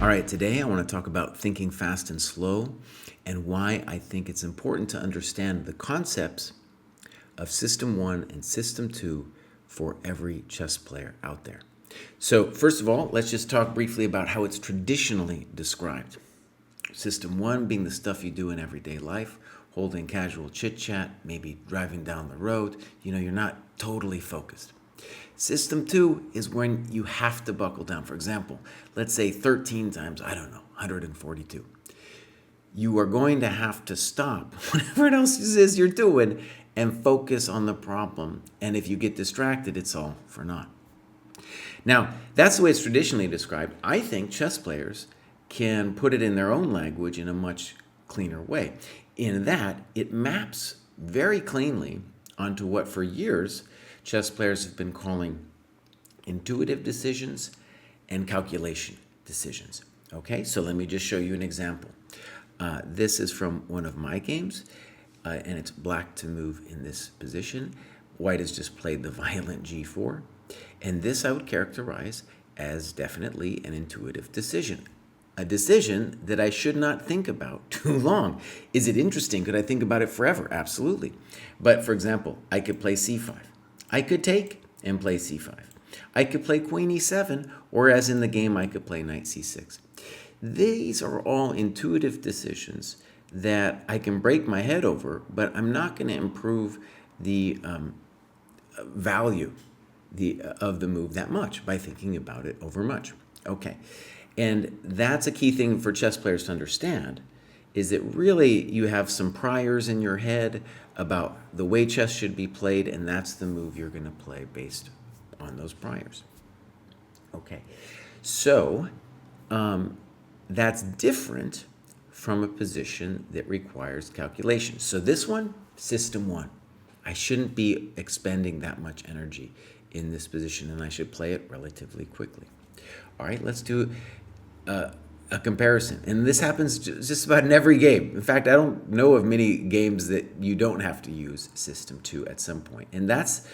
All right, today I want to talk about thinking fast and slow and why I think it's important to understand the concepts of System 1 and System 2 for every chess player out there. So, first of all, let's just talk briefly about how it's traditionally described. System 1 being the stuff you do in everyday life, holding casual chit chat, maybe driving down the road. You're not totally focused. System 2 is when you have to buckle down. For example, let's say 13 times, 142. You are going to have to stop whatever else it is you're doing and focus on the problem. And if you get distracted, it's all for naught. Now, that's the way it's traditionally described. I think chess players can put it in their own language in a much cleaner way. In that, it maps very cleanly onto what for years chess players have been calling intuitive decisions and calculation decisions. Okay, so let me just show you an example. This is from one of my games, and it's black to move in this position. White has just played the violent g4, and this I would characterize as definitely an intuitive decision. A decision that I should not think about too long. Is it interesting? Could I think about it forever? Absolutely. But for example, I could play c5. I could take and play c5. I could play queen e7, or as in the game, I could play knight c6. These are all intuitive decisions that I can break my head over, but I'm not going to improve the value of the move that much by thinking about it over much. Okay, and that's a key thing for chess players to understand, is that really you have some priors in your head about the way chess should be played, and that's the move you're going to play based on those priors. Okay, so that's different from a position that requires calculation. So this one, System 1. I shouldn't be expending that much energy in this position, and I should play it relatively quickly. All right, let's do a comparison. And this happens just about in every game. In fact, I don't know of many games that you don't have to use System 2 at some point. And that's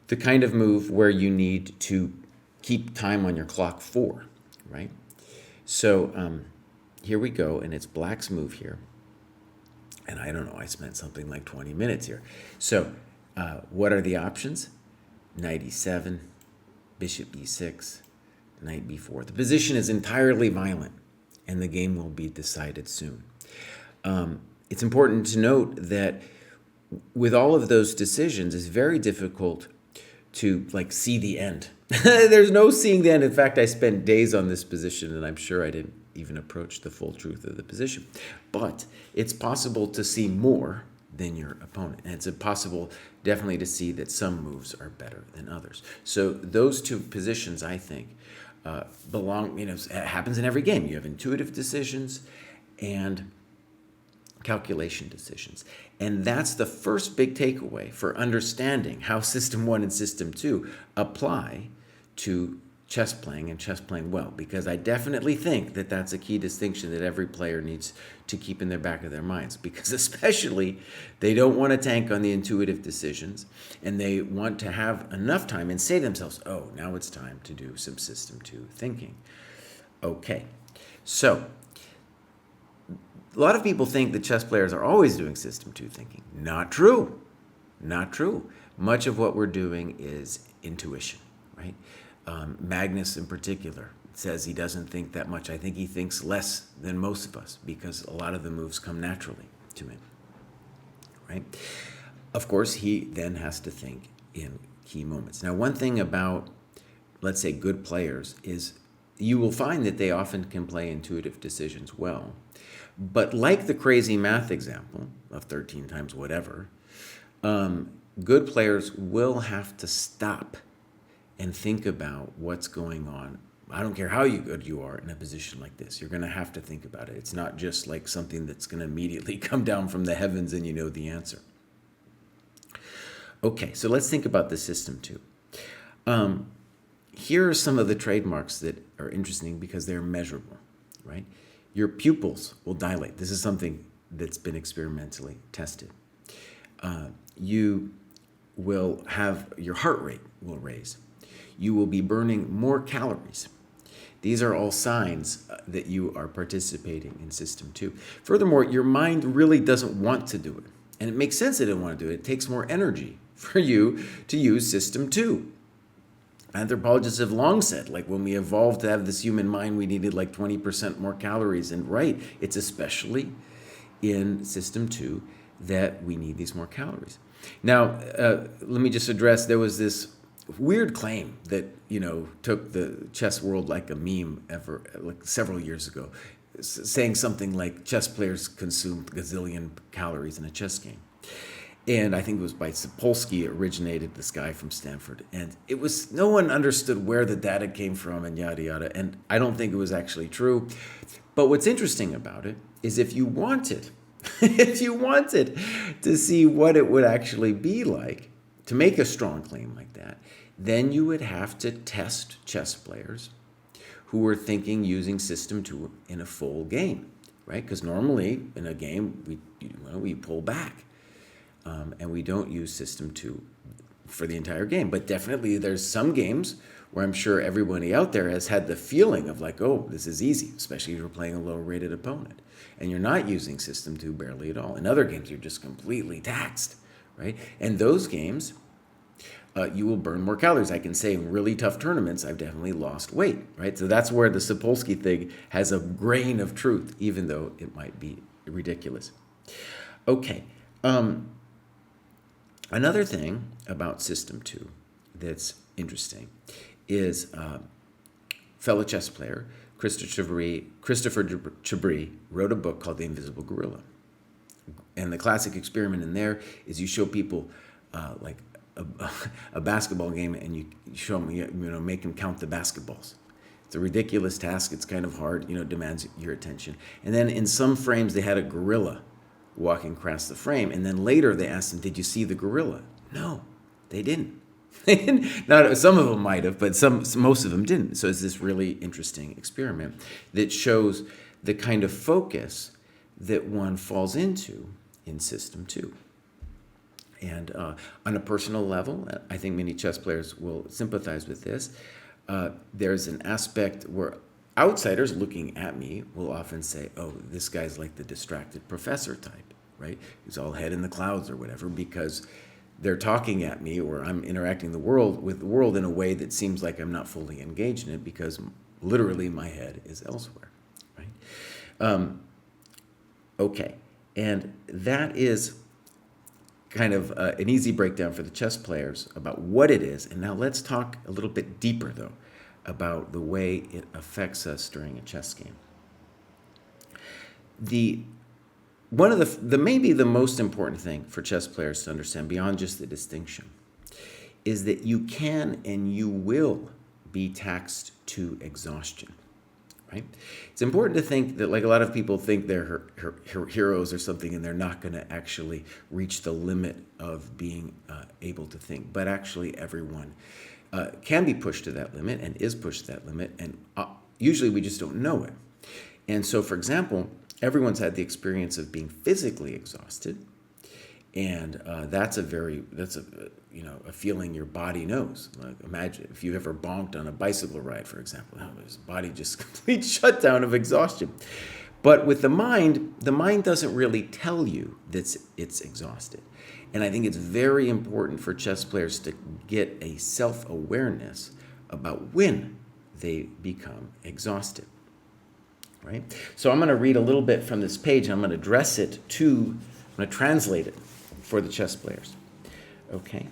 the kind of move where you need to keep time on your clock for, right? So here we go, and it's black's move here. And I don't know, I spent something like 20 minutes here. So what are the options? Knight e7, bishop e6, knight b4. The position is entirely violent, and the game will be decided soon. It's important to note that with all of those decisions, it's very difficult to see the end. There's no seeing the end. In fact, I spent days on this position, and I'm sure I didn't even approach the full truth of the position. But it's possible to see more than your opponent. And it's possible definitely to see that some moves are better than others. So those two positions, I think, belong, it happens in every game. You have intuitive decisions and calculation decisions. And that's the first big takeaway for understanding how System 1 and System 2 apply to chess playing and chess playing well, because I definitely think that that's a key distinction that every player needs to keep in the back of their minds, because especially they don't want to tank on the intuitive decisions, and they want to have enough time and say to themselves, oh, now it's time to do some System 2 thinking. Okay, so a lot of people think that chess players are always doing System 2 thinking. Not true. Not true. Much of what we're doing is intuition, right? Magnus in particular says he doesn't think that much. I think he thinks less than most of us, because a lot of the moves come naturally to him, right? Of course, he then has to think in key moments. Now, one thing about, let's say, good players is you will find that they often can play intuitive decisions well. But like the crazy math example of 13 times whatever, good players will have to stop and think about what's going on. I don't care how good you are in a position like this. You're going to have to think about it. It's not just like something that's going to immediately come down from the heavens and you know the answer. Okay, so let's think about the System 2. Here are some of the trademarks that are interesting because they're measurable, right? Your pupils will dilate. This is something that's been experimentally tested. You will have, your heart rate will raise. You will be burning more calories. These are all signs that you are participating in system 2. Furthermore, your mind really doesn't want to do it. And it makes sense it didn't want to do it. It takes more energy for you to use system 2. Anthropologists have long said, like when we evolved to have this human mind, we needed like 20% more calories. And right, it's especially in system 2 that we need these more calories. Now, let me just address, there was this weird claim that, took the chess world like a meme like several years ago, saying something like chess players consume gazillion calories in a chess game. And I think it was by Sapolsky originated, this guy from Stanford. And it was, no one understood where the data came from and yada, yada. And I don't think it was actually true. But what's interesting about it is if you wanted to see what it would actually be like to make a strong claim like that, then you would have to test chess players who were thinking using system 2 in a full game, right? Because normally in a game, we pull back. And we don't use system 2 for the entire game. But definitely there's some games where I'm sure everybody out there has had the feeling of like, oh, this is easy, especially if you're playing a low-rated opponent. And you're not using system 2 barely at all. In other games, you're just completely taxed, right? And those games, you will burn more calories. I can say in really tough tournaments, I've definitely lost weight, right? So that's where the Sapolsky thing has a grain of truth, even though it might be ridiculous. Okay. Another thing about system 2 that's interesting is fellow chess player Christopher Chabris wrote a book called The Invisible Gorilla. And the classic experiment in there is you show people like a basketball game and you show them, make them count the basketballs. It's a ridiculous task. It's kind of hard, demands your attention. And then in some frames, they had a gorilla walking across the frame. And then later they asked him, did you see the gorilla? No, they didn't. Not, some of them might have, but most of them didn't. So it's this really interesting experiment that shows the kind of focus that one falls into in system 2. And on a personal level, I think many chess players will sympathize with this. There's an aspect where outsiders looking at me will often say, oh, this guy's like the distracted professor type, right? He's all head in the clouds or whatever, because they're talking at me or I'm interacting with the world in a way that seems like I'm not fully engaged in it because literally my head is elsewhere, right? Okay, and that is kind of an easy breakdown for the chess players about what it is. And now let's talk a little bit deeper, though, about the way it affects us during a chess game. One of the maybe the most important thing for chess players to understand beyond just the distinction is that you can and you will be taxed to exhaustion, right? It's important to think that, like, a lot of people think they're heroes or something and they're not going to actually reach the limit of being able to think. But actually everyone can be pushed to that limit and is pushed to that limit, and usually we just don't know it. And so, for example, everyone's had the experience of being physically exhausted, and that's a feeling your body knows. Like, imagine if you've ever bonked on a bicycle ride, for example. His body just complete shutdown of exhaustion. But with the mind doesn't really tell you that it's exhausted. And I think it's very important for chess players to get a self-awareness about when they become exhausted. Right? So I'm going to read a little bit from this page, and I'm going to I'm going to translate it for the chess players. Okay.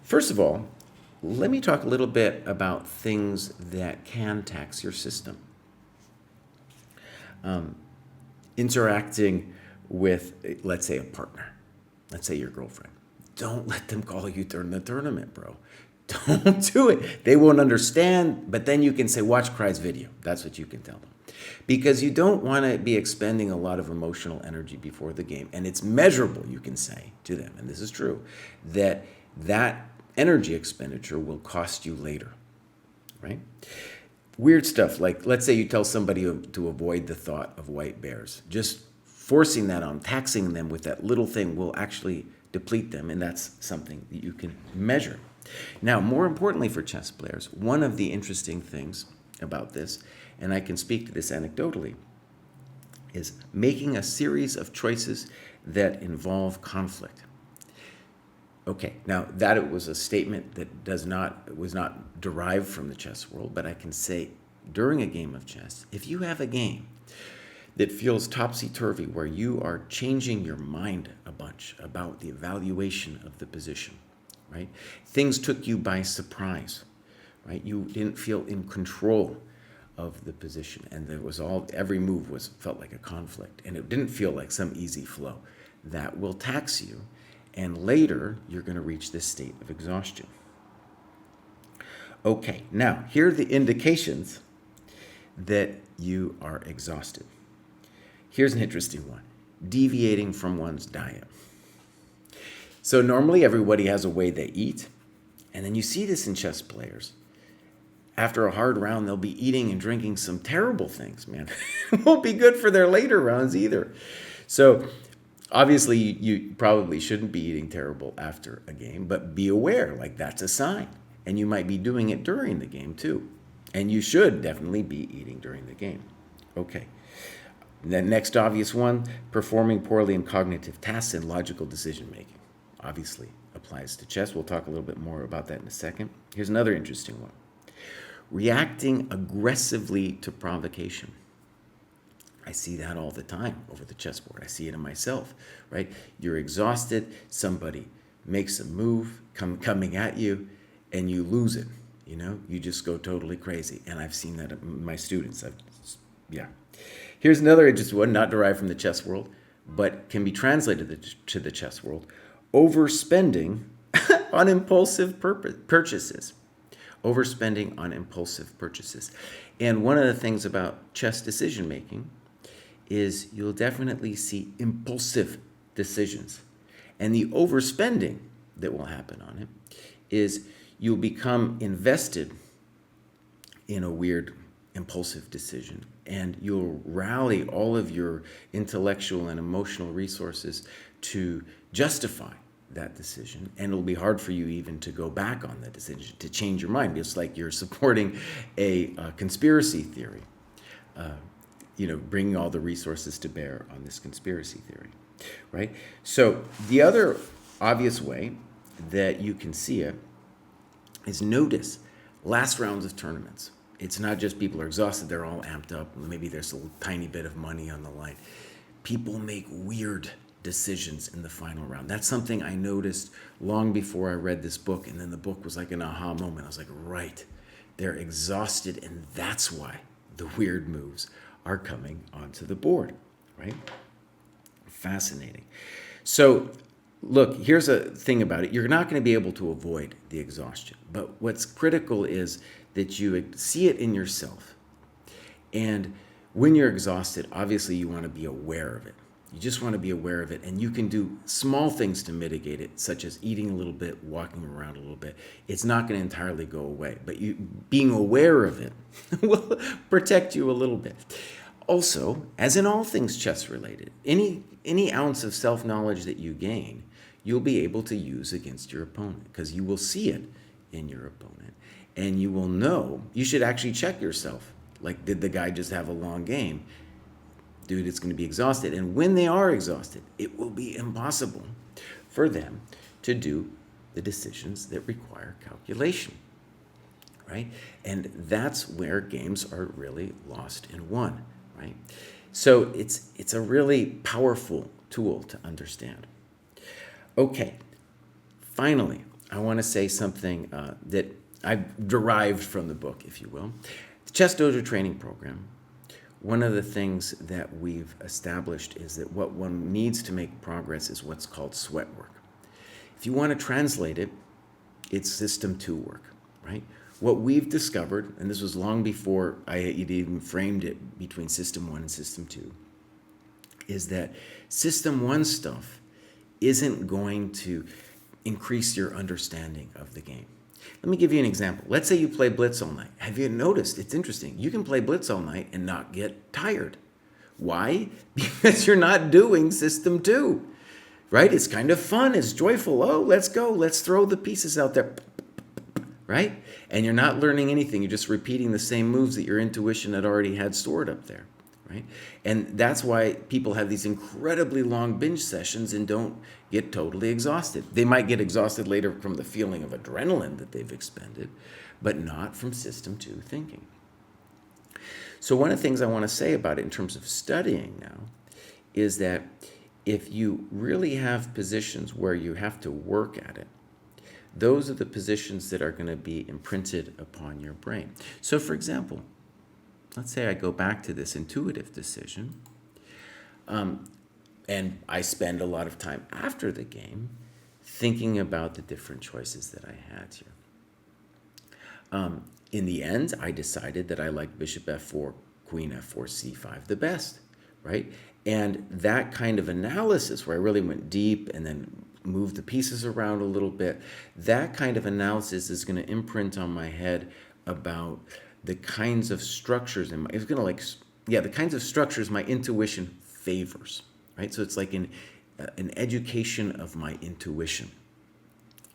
First of all, let me talk a little bit about things that can tax your system. Interacting with, let's say, a partner. Let's say your girlfriend. Don't let them call you during the tournament, bro. Don't do it. They won't understand, but then you can say, watch Krai's video. That's what you can tell them. Because you don't want to be expending a lot of emotional energy before the game. And it's measurable, you can say to them, and this is true, that energy expenditure will cost you later, right? Weird stuff, like let's say you tell somebody to avoid the thought of white bears. Just forcing that on, taxing them with that little thing will actually deplete them, and that's something that you can measure. Now, more importantly for chess players, one of the interesting things about this, and I can speak to this anecdotally, is making a series of choices that involve conflict. Okay, now that it was a statement that was not derived from the chess world, but I can say during a game of chess, if you have a game that feels topsy-turvy, where you are changing your mind a bunch about the evaluation of the position, right? Things took you by surprise, right? You didn't feel in control of the position, and every move felt like a conflict, and it didn't feel like some easy flow. That will tax you, and later you're going to reach this state of exhaustion. Okay, now here are the indications that you are exhausted. Here's an interesting one: deviating from one's diet. So normally everybody has a way they eat, and then you see this in chess players. After a hard round, they'll be eating and drinking some terrible things, man. It won't be good for their later rounds either. So obviously you probably shouldn't be eating terrible after a game, but be aware, like that's a sign. And you might be doing it during the game too. And you should definitely be eating during the game. Okay. The next obvious one, performing poorly in cognitive tasks and logical decision making. Obviously applies to chess. We'll talk a little bit more about that in a second. Here's another interesting one. Reacting aggressively to provocation. I see that all the time over the chessboard. I see it in myself, right? You're exhausted, somebody makes a move coming at you, and you lose it. You just go totally crazy. And I've seen that in my students. Here's another interesting one, not derived from the chess world, but can be translated to the chess world. Overspending on impulsive purchases. Overspending on impulsive purchases. And one of the things about chess decision making is you'll definitely see impulsive decisions. And the overspending that will happen on it is you'll become invested in a weird impulsive decision, and you'll rally all of your intellectual and emotional resources to justify that decision, and it'll be hard for you even to go back on that decision, to change your mind. It's like you're supporting a conspiracy theory, bringing all the resources to bear on this conspiracy theory, right? So the other obvious way that you can see it is notice last rounds of tournaments. It's not just people are exhausted, they're all amped up. Maybe there's a tiny bit of money on the line. People make weird decisions in the final round. That's something I noticed long before I read this book, and then the book was like an aha moment. I was like, right, they're exhausted, and that's why the weird moves are coming onto the board, right? Fascinating. So look, here's a thing about it. You're not going to be able to avoid the exhaustion, but what's critical is that you see it in yourself. And when you're exhausted, obviously you want to be aware of it. You just want to be aware of it, and you can do small things to mitigate it, such as eating a little bit, walking around a little bit. It's not going to entirely go away, but being aware of it will protect you a little bit. Also, as in all things chess related, any ounce of self-knowledge that you gain, you'll be able to use against your opponent, because you will see it in your opponent, and you will know. You should actually check yourself. Like, did the guy just have a long game? Dude, it's going to be exhausted. And when they are exhausted, it will be impossible for them to do the decisions that require calculation, right? And that's where games are really lost and won, right? So it's a really powerful tool to understand. Okay, finally, I want to say something that I've derived from the book, if you will. The ChessDojo training program, one of the things that we've established is that what one needs to make progress is what's called sweat work. If you want to translate it, it's System 2 work, right? What we've discovered, and this was long before I even framed it between System 1 and System 2, is that System 1 stuff isn't going to increase your understanding of the game. Let me give you an example. Let's say you play Blitz all night. Have you noticed? It's interesting. You can play Blitz all night and not get tired. Why? Because you're not doing System 2, right? It's kind of fun. It's joyful. Oh, let's go. Let's throw the pieces out there. right? And you're not learning anything. You're just repeating the same moves that your intuition had already had stored up there, right? And that's why people have these incredibly long binge sessions and don't get totally exhausted. They might get exhausted later from the feeling of adrenaline that they've expended, but not from system 2 thinking. So one of the things I want to say about it in terms of studying now is that if you really have positions where you have to work at it, those are the positions that are going to be imprinted upon your brain. So for example, let's say I go back to this intuitive decision, and I spend a lot of time after the game thinking about the different choices that I had here. In the end, I decided that I liked bishop f4, queen f4, c5 the best, right? And that kind of analysis where I really went deep and then moved the pieces around a little bit, that kind of analysis is going to imprint on my head about the kinds of structures, and it's going to the kinds of structures my intuition favors, right? So it's like an education of my intuition.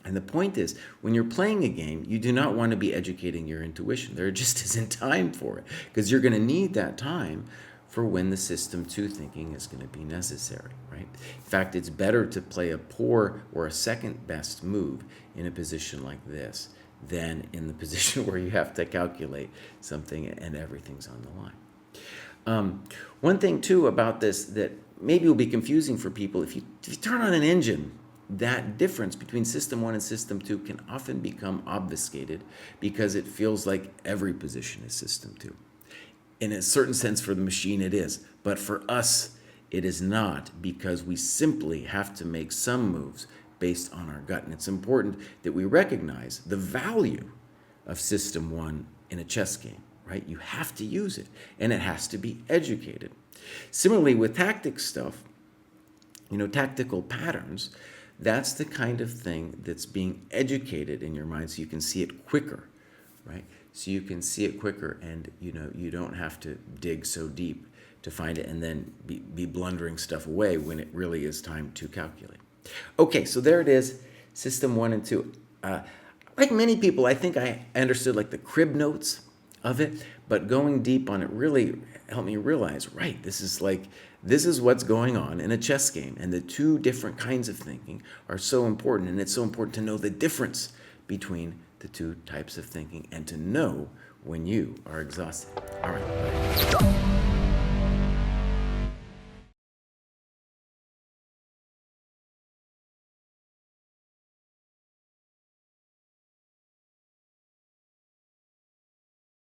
And the point is, when you're playing a game, you do not want to be educating your intuition. There just isn't time for it, because you're going to need that time for when the system 2 thinking is going to be necessary, right? In fact, it's better to play a poor or a second best move in a position like this than in the position where you have to calculate something and everything's on the line. One thing too about this that maybe will be confusing for people, if you turn on an engine, that difference between system 1 and system 2 can often become obfuscated because it feels like every position is system 2. In a certain sense, for the machine it is, but for us it is not, because we simply have to make some moves based on our gut. And it's important that we recognize the value of system 1 in a chess game, right? You have to use it, and it has to be educated. Similarly, with tactics stuff, tactical patterns, that's the kind of thing that's being educated in your mind so you can see it quicker, right? So you can see it quicker, and you don't have to dig so deep to find it and then be blundering stuff away when it really is time to calculate. Okay, so there it is, system 1 and 2. Like many people, I think I understood like the crib notes of it, but going deep on it really helped me realize, right, this is what's going on in a chess game, and the two different kinds of thinking are so important, and it's so important to know the difference between the two types of thinking and to know when you are exhausted. All right.